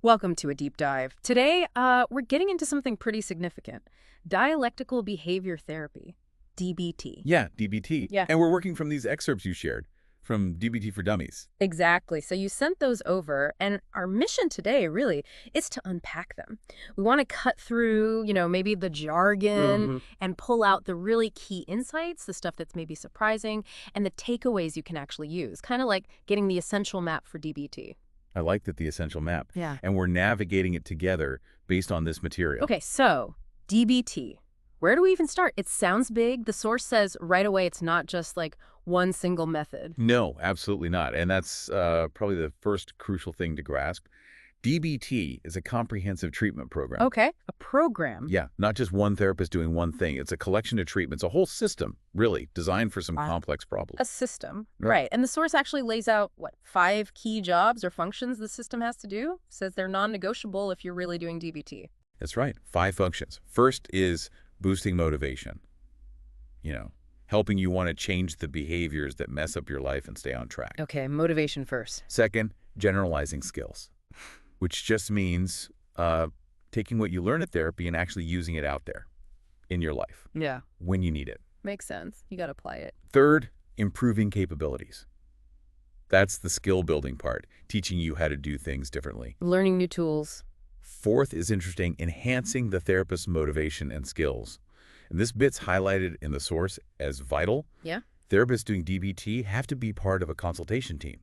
Welcome to a deep dive. Today, we're getting into something pretty significant. Dialectical Behavior Therapy, DBT. Yeah, DBT. Yeah. And we're working from these excerpts you shared from DBT For Dummies. Exactly. So you sent those over, and our mission today, really, is to unpack them. We want to cut through, maybe the jargon and pull out the really key insights, the stuff that's maybe surprising, and the takeaways you can actually use, kind of like getting the essential map for DBT. I like that, the essential map. Yeah. And we're navigating it together based on this material. Okay, so DBT. Where do we even start? It sounds big. The source says right away it's not just like one single method. No, absolutely not. And that's probably the first crucial thing to grasp. DBT is a comprehensive treatment program. Okay, a program. Yeah, not just one therapist doing one thing. It's a collection of treatments, a whole system, really, designed for some complex problems. A system, Right. right. And the source actually lays out, 5 key jobs or functions the system has to do? Says they're non-negotiable if you're really doing DBT. That's right. 5 functions. First is boosting motivation. Helping you want to change the behaviors that mess up your life and stay on track. Okay, motivation first. Second, generalizing skills, which just means taking what you learn at therapy and actually using it out there in your life Yeah, when you need it. makes sense. You got to apply it. Third, improving capabilities. That's the skill building part, teaching you how to do things differently. Learning new tools. Fourth is interesting, enhancing the therapist's motivation and skills. And this bit's highlighted in the source as vital. Yeah. Therapists doing DBT have to be part of a consultation team.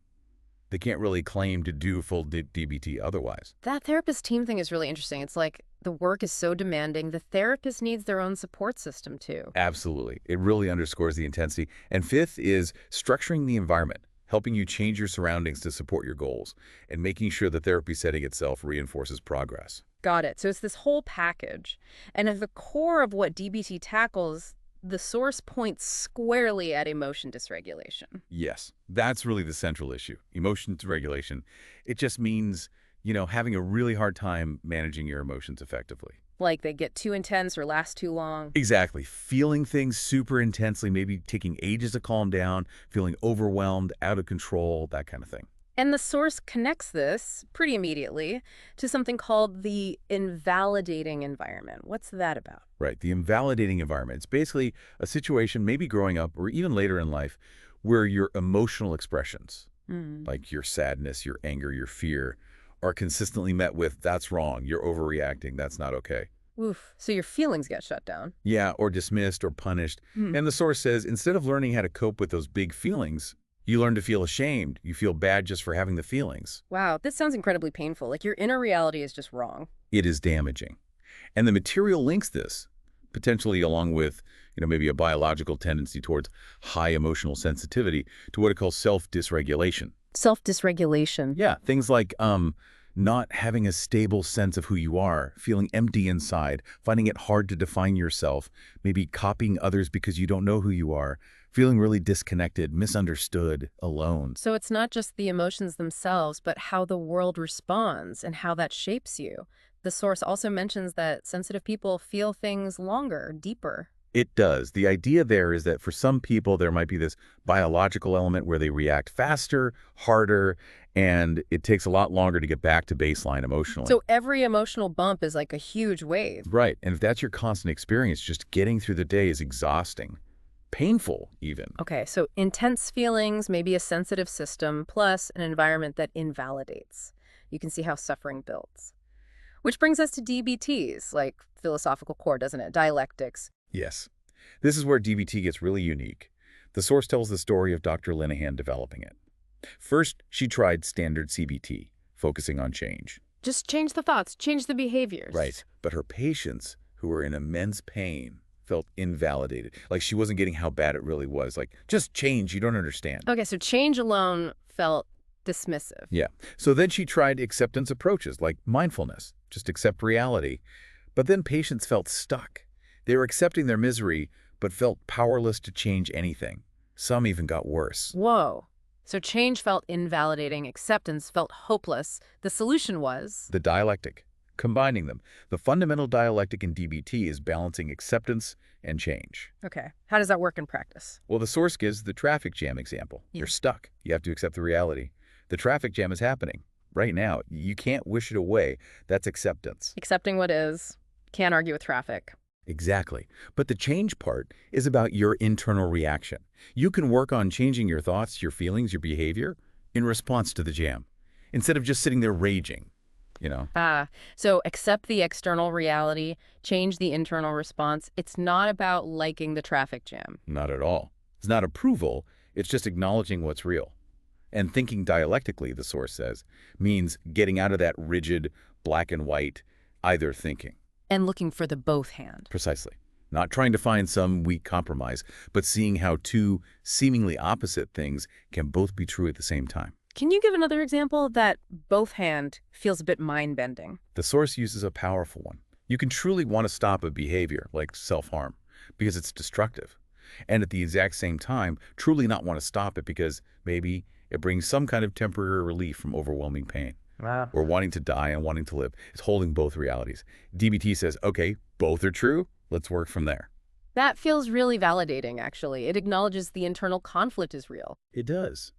They can't really claim to do full DBT otherwise. That therapist team thing is really interesting. It's like the work is so demanding, the therapist needs their own support system too. Absolutely. It really underscores the intensity. And fifth is structuring the environment, helping you change your surroundings to support your goals, and making sure the therapy setting itself reinforces progress. Got it. So it's this whole package. And at the core of what DBT tackles, the source points squarely at emotion dysregulation. Yes, that's really the central issue. Emotion regulation. It just means, having a really hard time managing your emotions effectively. Like they get too intense or last too long. Exactly. Feeling things super intensely, maybe taking ages to calm down, feeling overwhelmed, out of control, that kind of thing. And the source connects this pretty immediately to something called the invalidating environment. What's that about? Right. The invalidating environment. It's basically a situation, maybe growing up or even later in life, where your emotional expressions, like your sadness, your anger, your fear, are consistently met with, that's wrong, you're overreacting, that's not okay. Oof. So your feelings get shut down. Yeah, or dismissed or punished. And the source says, instead of learning how to cope with those big feelings, you learn to feel ashamed. You feel bad just for having the feelings. Wow, this sounds incredibly painful. Like your inner reality is just wrong. It is damaging. And the material links this, potentially along with, maybe a biological tendency towards high emotional sensitivity, to what it calls self-dysregulation. Self-dysregulation. Yeah, things like not having a stable sense of who you are, feeling empty inside, finding it hard to define yourself, maybe copying others because you don't know who you are, feeling really disconnected, misunderstood, alone. So it's not just the emotions themselves, but how the world responds and how that shapes you. The source also mentions that sensitive people feel things longer, deeper. It does. The idea there is that for some people, there might be this biological element where they react faster, harder, and it takes a lot longer to get back to baseline emotionally. So every emotional bump is like a huge wave. Right. And if that's your constant experience, just getting through the day is exhausting. Painful, even. Okay, so intense feelings, maybe a sensitive system, plus an environment that invalidates. You can see how suffering builds. Which brings us to DBTs, like philosophical core, doesn't it? Dialectics. Yes. This is where DBT gets really unique. The source tells the story of Dr. Linehan developing it. First, she tried standard CBT, focusing on change. Just change the thoughts, change the behaviors. Right. But her patients, who were in immense pain, felt invalidated. Like she wasn't getting how bad it really was. Like, just change, you don't understand. Okay, so change alone felt dismissive. Yeah. So then she tried acceptance approaches like mindfulness, just accept reality. But then patients felt stuck. They were accepting their misery, but felt powerless to change anything. Some even got worse. Whoa. So change felt invalidating, acceptance felt hopeless. The solution was? The dialectic, combining them. The fundamental dialectic in DBT is balancing acceptance and change. Okay. How does that work in practice? Well, the source gives the traffic jam example. You're stuck. You have to accept the reality. The traffic jam is happening. right now. You can't wish it away. That's acceptance. Accepting what is. Can't argue with traffic. Exactly. But the change part is about your internal reaction. You can work on changing your thoughts, your feelings, your behavior in response to the jam, instead of just sitting there raging. So accept the external reality, change the internal response. It's not about liking the traffic jam. Not at all. It's not approval. It's just acknowledging what's real. And thinking dialectically, the source says, means getting out of that rigid, black and white, either thinking. And looking for the both hand. Precisely. Not trying to find some weak compromise, but seeing how two seemingly opposite things can both be true at the same time. Can you give another example? That both hand feels a bit mind-bending. The source uses a powerful one. You can truly want to stop a behavior, like self-harm, because it's destructive. And at the exact same time, truly not want to stop it because maybe it brings some kind of temporary relief from overwhelming pain. Wow. Or wanting to die and wanting to live. It's holding both realities. DBT says, okay, both are true. Let's work from there. That feels really validating, actually. It acknowledges the internal conflict is real. It does.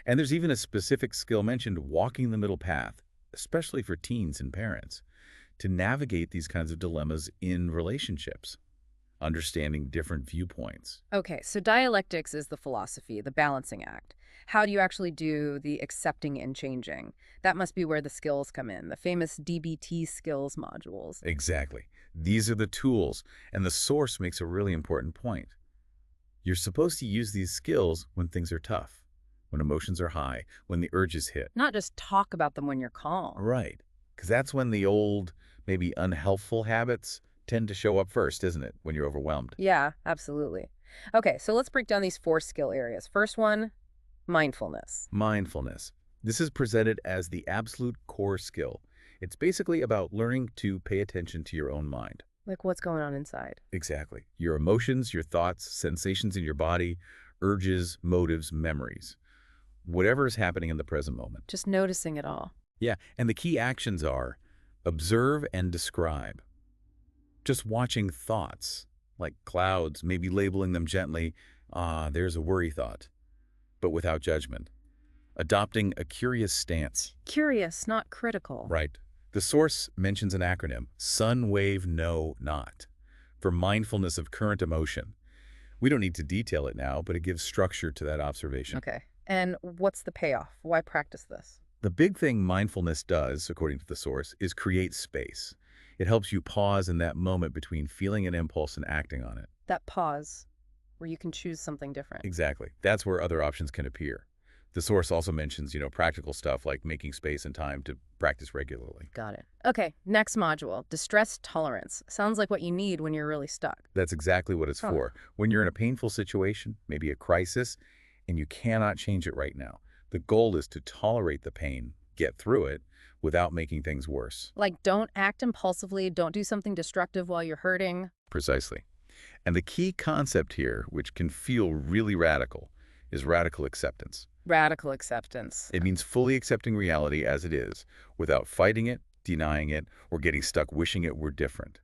And there's even a specific skill mentioned, walking the middle path, especially for teens and parents, to navigate these kinds of dilemmas in relationships, understanding different viewpoints. Okay, so dialectics is the philosophy, the balancing act. How do you actually do the accepting and changing? That must be where the skills come in, the famous DBT skills modules. Exactly. These are the tools, and the source makes a really important point. You're supposed to use these skills when things are tough, when emotions are high, when the urges hit. Not just talk about them when you're calm. Right. Because that's when the old, maybe unhelpful habits tend to show up first, isn't it, when you're overwhelmed? Yeah, absolutely. Okay, so let's break down these 4 skill areas. First one, mindfulness. Mindfulness. This is presented as the absolute core skill. It's basically about learning to pay attention to your own mind. Like what's going on inside. Exactly. Your emotions, your thoughts, sensations in your body, urges, motives, memories. Whatever is happening in the present moment. Just noticing it all. Yeah, and the key actions are observe and describe. Just watching thoughts, like clouds, maybe labeling them gently, there's a worry thought, but without judgment. Adopting a curious stance. Curious, not critical. Right. The source mentions an acronym, SUN, WAVE, NO, NOT, for mindfulness of current emotion. We don't need to detail it now, but it gives structure to that observation. Okay. And what's the payoff? Why practice this? The big thing mindfulness does, according to the source, is create space. It helps you pause in that moment between feeling an impulse and acting on it. That pause, where you can choose something different. Exactly. That's where other options can appear. The source also mentions, practical stuff like making space and time to practice regularly. Got it. Okay, next module, distress tolerance. Sounds like what you need when you're really stuck. That's exactly what it's for. When you're in a painful situation, maybe a crisis, and you cannot change it right now, the goal is to tolerate the pain, get through it, without making things worse. Like, don't act impulsively, don't do something destructive while you're hurting. Precisely. And the key concept here, which can feel really radical, is radical acceptance. Radical acceptance. It means fully accepting reality as it is, without fighting it, denying it, or getting stuck wishing it were different.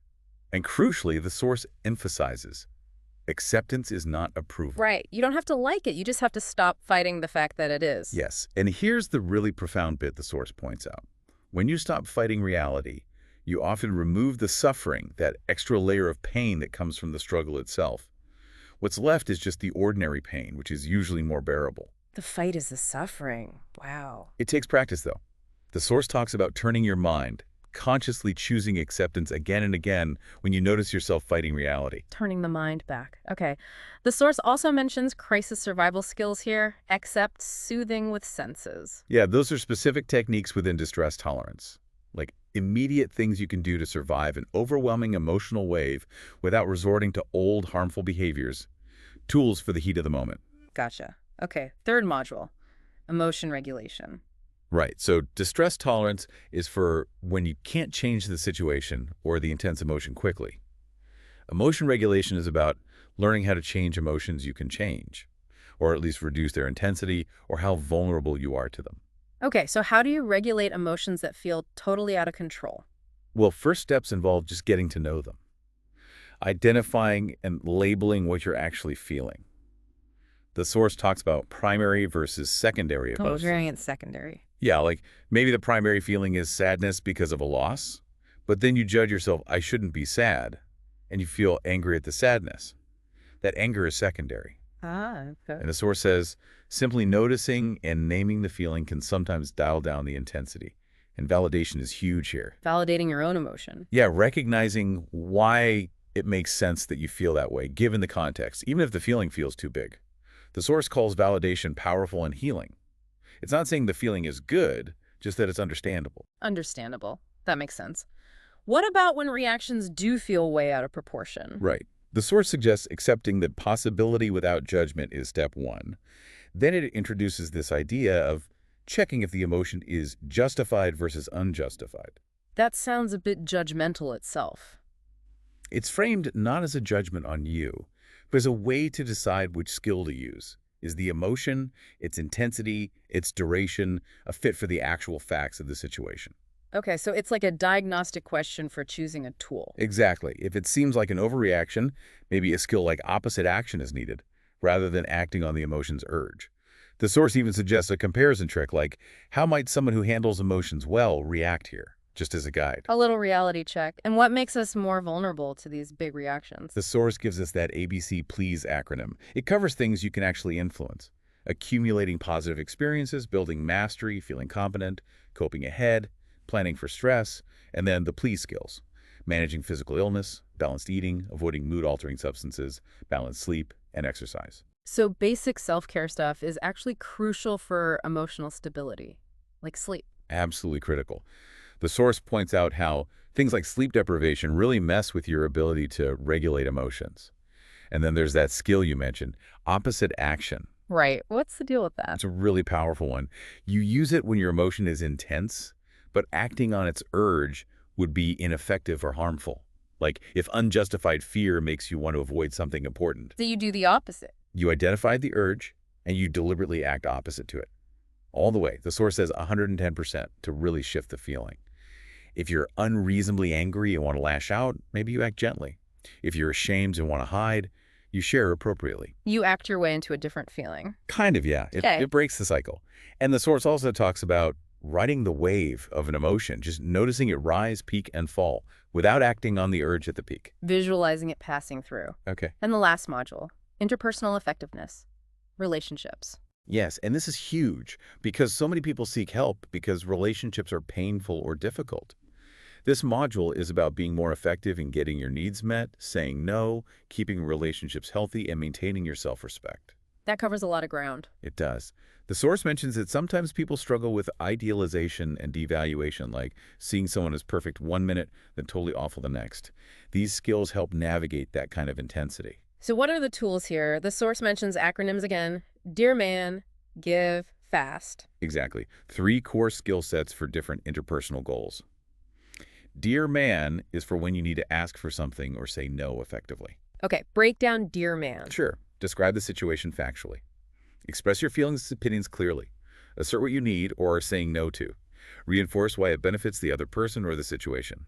And crucially, the source emphasizes, acceptance is not approval. Right. You don't have to like it. You just have to stop fighting the fact that it is. Yes. And here's the really profound bit the source points out. When you stop fighting reality, you often remove the suffering, that extra layer of pain that comes from the struggle itself. What's left is just the ordinary pain, which is usually more bearable. The fight is the suffering. Wow. It takes practice, though. The source talks about turning your mind, consciously choosing acceptance again and again when you notice yourself fighting reality. Turning the mind back. Okay. The source also mentions crisis survival skills here, accept soothing with senses. Yeah, those are specific techniques within distress tolerance, like immediate things you can do to survive an overwhelming emotional wave without resorting to old harmful behaviors, tools for the heat of the moment. Gotcha. Okay, third module, emotion regulation. Right. So distress tolerance is for when you can't change the situation or the intense emotion quickly. Emotion regulation is about learning how to change emotions you can change, or at least reduce their intensity or how vulnerable you are to them. Okay, so how do you regulate emotions that feel totally out of control? Well, first steps involve just getting to know them, identifying and labeling what you're actually feeling. The source talks about primary versus secondary emotions. Primary and secondary. Yeah, like maybe the primary feeling is sadness because of a loss, but then you judge yourself, I shouldn't be sad, and you feel angry at the sadness. That anger is secondary. Ah, okay. And the source says, simply noticing and naming the feeling can sometimes dial down the intensity. And validation is huge here. Validating your own emotion. Yeah, recognizing why it makes sense that you feel that way, given the context, even if the feeling feels too big. The source calls validation powerful and healing. It's not saying the feeling is good, just that it's understandable. Understandable. That makes sense. What about when reactions do feel way out of proportion? Right. The source suggests accepting that possibility without judgment is step one. Then it introduces this idea of checking if the emotion is justified versus unjustified. That sounds a bit judgmental itself. It's framed not as a judgment on you, but as a way to decide which skill to use. Is the emotion, its intensity, its duration, a fit for the actual facts of the situation? Okay, so it's like a diagnostic question for choosing a tool. Exactly. If it seems like an overreaction, maybe a skill like opposite action is needed, rather than acting on the emotion's urge. The source even suggests a comparison trick like, how might someone who handles emotions well react here, just as a guide. A little reality check. And what makes us more vulnerable to these big reactions? The source gives us that ABC PLEASE acronym. It covers things you can actually influence. Accumulating positive experiences, building mastery, feeling competent, coping ahead, planning for stress, and then the PLEASE skills. Managing physical illness, balanced eating, avoiding mood-altering substances, balanced sleep, and exercise. So basic self-care stuff is actually crucial for emotional stability, like sleep. Absolutely critical. The source points out how things like sleep deprivation really mess with your ability to regulate emotions. And then there's that skill you mentioned, opposite action. Right. What's the deal with that? It's a really powerful one. You use it when your emotion is intense, but acting on its urge would be ineffective or harmful. Like if unjustified fear makes you want to avoid something important. So you do the opposite. You identify the urge, and you deliberately act opposite to it. All the way. The source says 110% to really shift the feeling. If you're unreasonably angry and want to lash out, maybe you act gently. If you're ashamed and want to hide, you share appropriately. You act your way into a different feeling. Kind of, yeah. It breaks the cycle. And the source also talks about riding the wave of an emotion, just noticing it rise, peak, and fall without acting on the urge at the peak. Visualizing it passing through. Okay. And the last module, interpersonal effectiveness, relationships. Yes, and this is huge because so many people seek help because relationships are painful or difficult. This module is about being more effective in getting your needs met, saying no, keeping relationships healthy, and maintaining your self-respect. That covers a lot of ground. It does. The source mentions that sometimes people struggle with idealization and devaluation, like seeing someone as perfect one minute, then totally awful the next. These skills help navigate that kind of intensity. So what are the tools here? The source mentions acronyms again. Dear man, give, fast. Exactly. 3 core skill sets for different interpersonal goals. Dear man is for when you need to ask for something or say no effectively. Okay, break down dear man. Sure. Describe the situation factually. Express your feelings and opinions clearly. Assert what you need or are saying no to. Reinforce why it benefits the other person or the situation.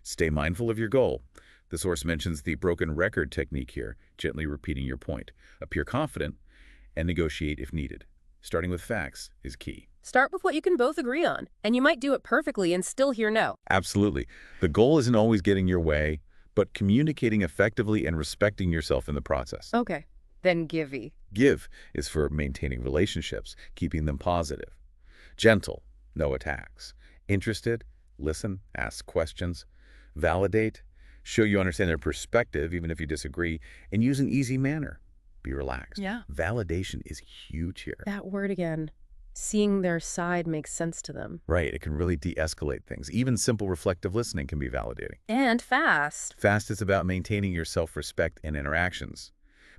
Stay mindful of your goal. The source mentions the broken record technique here, gently repeating your point. Appear confident and negotiate if needed. Starting with facts is key. Start with what you can both agree on, and you might do it perfectly and still hear no. Absolutely. The goal isn't always getting your way, but communicating effectively and respecting yourself in the process. Okay, then givey. Give is for maintaining relationships, keeping them positive. Gentle, no attacks. Interested, listen, ask questions. Validate, show you understand their perspective even if you disagree, and use an easy manner. Be relaxed. Yeah. Validation is huge here. That word again. Seeing their side makes sense to them. Right, it can really de-escalate things. Even simple reflective listening can be validating. And fast. Fast is about maintaining your self-respect in interactions.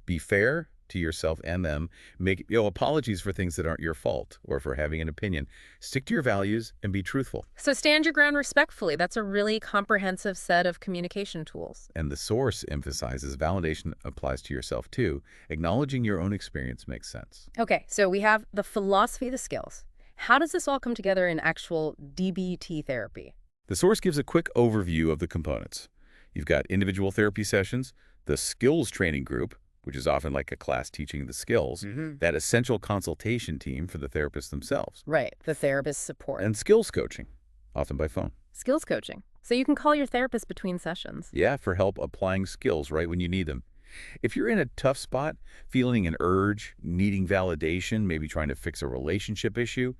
Be fair to yourself and them. Make apologies for things that aren't your fault or for having an opinion. Stick to your values and be truthful. So stand your ground respectfully. That's a really comprehensive set of communication tools. And the source emphasizes validation applies to yourself too. Acknowledging your own experience makes sense. Okay, so we have the philosophy, the skills. How does this all come together in actual DBT therapy? The source gives a quick overview of the components. You've got individual therapy sessions, the skills training group, which is often like a class teaching the skills, that essential consultation team for the therapists themselves. Right, the therapist support. And skills coaching, often by phone. Skills coaching. So you can call your therapist between sessions. Yeah, for help applying skills right when you need them. If you're in a tough spot, feeling an urge, needing validation, maybe trying to fix a relationship issue,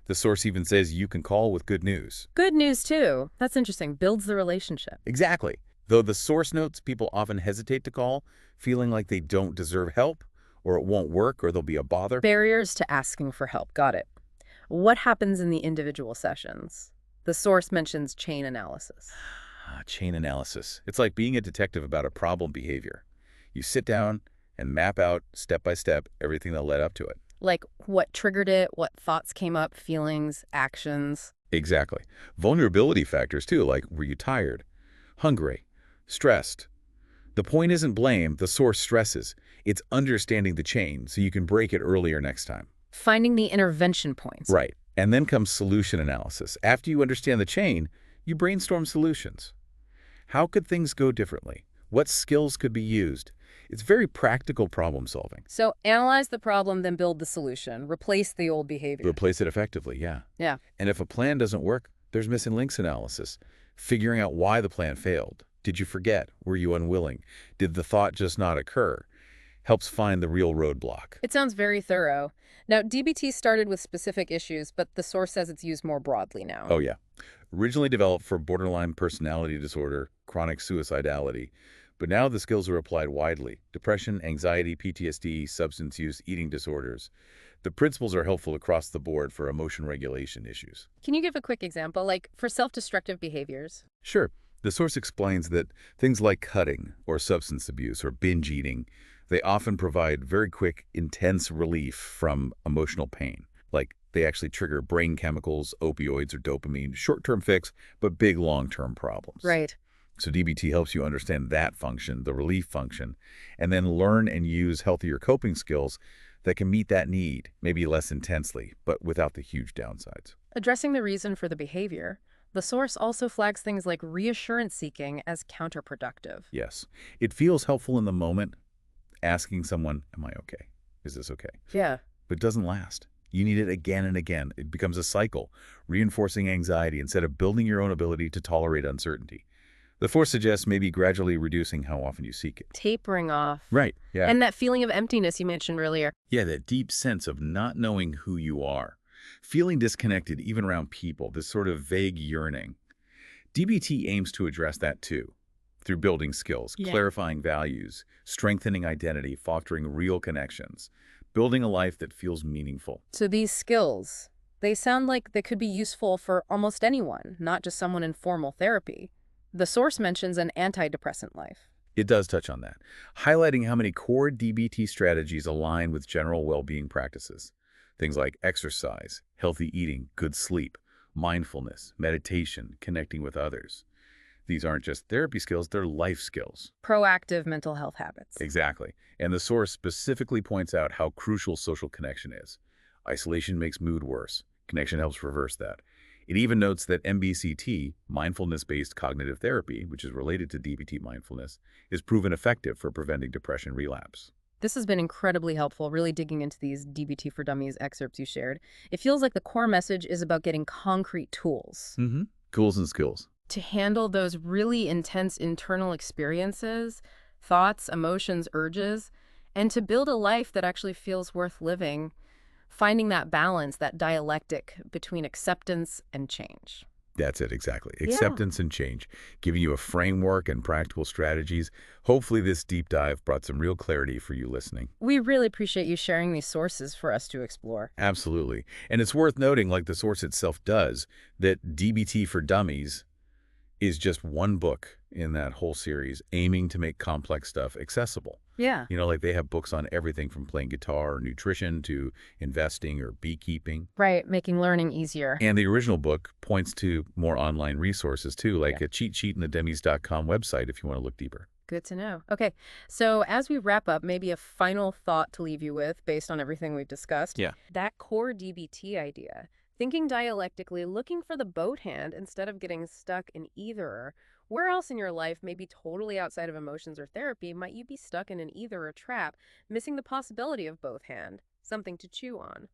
the source even says you can call with good news. Good news, too. That's interesting. Builds the relationship. Exactly. Though the source notes people often hesitate to call, feeling like they don't deserve help, or it won't work, or there'll be a bother. Barriers to asking for help. Got it. What happens in the individual sessions? The source mentions chain analysis. Chain analysis. It's like being a detective about a problem behavior. You sit down and map out, step by step, everything that led up to it. Like what triggered it, what thoughts came up, feelings, actions. Exactly. Vulnerability factors, too, like were you tired, hungry, stressed? The point isn't blame, the source stresses. It's understanding the chain so you can break it earlier next time. Finding the intervention points. Right. And then comes solution analysis. After you understand the chain, you brainstorm solutions. How could things go differently? What skills could be used? It's very practical problem solving. So analyze the problem, then build the solution. Replace the old behavior. Replace it effectively, yeah. Yeah. And if a plan doesn't work, there's missing links analysis. Figuring out why the plan failed. Did you forget? Were you unwilling? Did the thought just not occur? Helps find the real roadblock. It sounds very thorough. Now, DBT started with specific issues, but the source says it's used more broadly now. Oh, yeah. Originally developed for borderline personality disorder, chronic suicidality, but now the skills are applied widely. Depression, anxiety, PTSD, substance use, eating disorders. The principles are helpful across the board for emotion regulation issues. Can you give a quick example, like for self-destructive behaviors? Sure. The source explains that things like cutting or substance abuse or binge eating, they often provide very quick, intense relief from emotional pain. Like they actually trigger brain chemicals, opioids, or dopamine, short-term fix, but big long-term problems. Right. So DBT helps you understand that function, the relief function, and then learn and use healthier coping skills that can meet that need, maybe less intensely, but without the huge downsides. Addressing the reason for the behavior, the source also flags things like reassurance seeking as counterproductive. Yes. It feels helpful in the moment, asking someone, am I okay? Is this okay? Yeah. But it doesn't last. You need it again and again. It becomes a cycle, reinforcing anxiety instead of building your own ability to tolerate uncertainty. The force suggests maybe gradually reducing how often you seek it. Tapering off. Right, yeah. And that feeling of emptiness you mentioned earlier. Yeah, that deep sense of not knowing who you are. Feeling disconnected even around people, this sort of vague yearning. DBT aims to address that too, through building skills, clarifying values, strengthening identity, fostering real connections, building a life that feels meaningful. So these skills, they sound like they could be useful for almost anyone, not just someone in formal therapy. The source mentions an antidepressant life. It does touch on that, highlighting how many core DBT strategies align with general well-being practices. Things like exercise, healthy eating, good sleep, mindfulness, meditation, connecting with others. These aren't just therapy skills, they're life skills. Proactive mental health habits. Exactly. And the source specifically points out how crucial social connection is. Isolation makes mood worse. Connection helps reverse that. It even notes that MBCT, mindfulness-based cognitive therapy, which is related to DBT mindfulness, is proven effective for preventing depression relapse. This has been incredibly helpful, really digging into these DBT for Dummies excerpts you shared. It feels like the core message is about getting concrete tools. Tools and skills. To handle those really intense internal experiences, thoughts, emotions, urges, and to build a life that actually feels worth living. Finding that balance, that dialectic between acceptance and change. That's it, exactly. Acceptance and change, giving you a framework and practical strategies. Hopefully this deep dive brought some real clarity for you listening. We really appreciate you sharing these sources for us to explore. Absolutely. And it's worth noting, like the source itself does, that DBT for Dummies is just one book in that whole series aiming to make complex stuff accessible. Yeah. You know, like they have books on everything from playing guitar or nutrition to investing or beekeeping. Right, making learning easier. And the original book points to more online resources too, like a cheat sheet in the dummies.com website if you want to look deeper. Good to know. Okay, so as we wrap up, maybe a final thought to leave you with based on everything we've discussed. Yeah. That core DBT idea, thinking dialectically, looking for the both hand instead of getting stuck in either. Where else in your life, maybe totally outside of emotions or therapy, might you be stuck in an either or trap, missing the possibility of both hand? Something to chew on.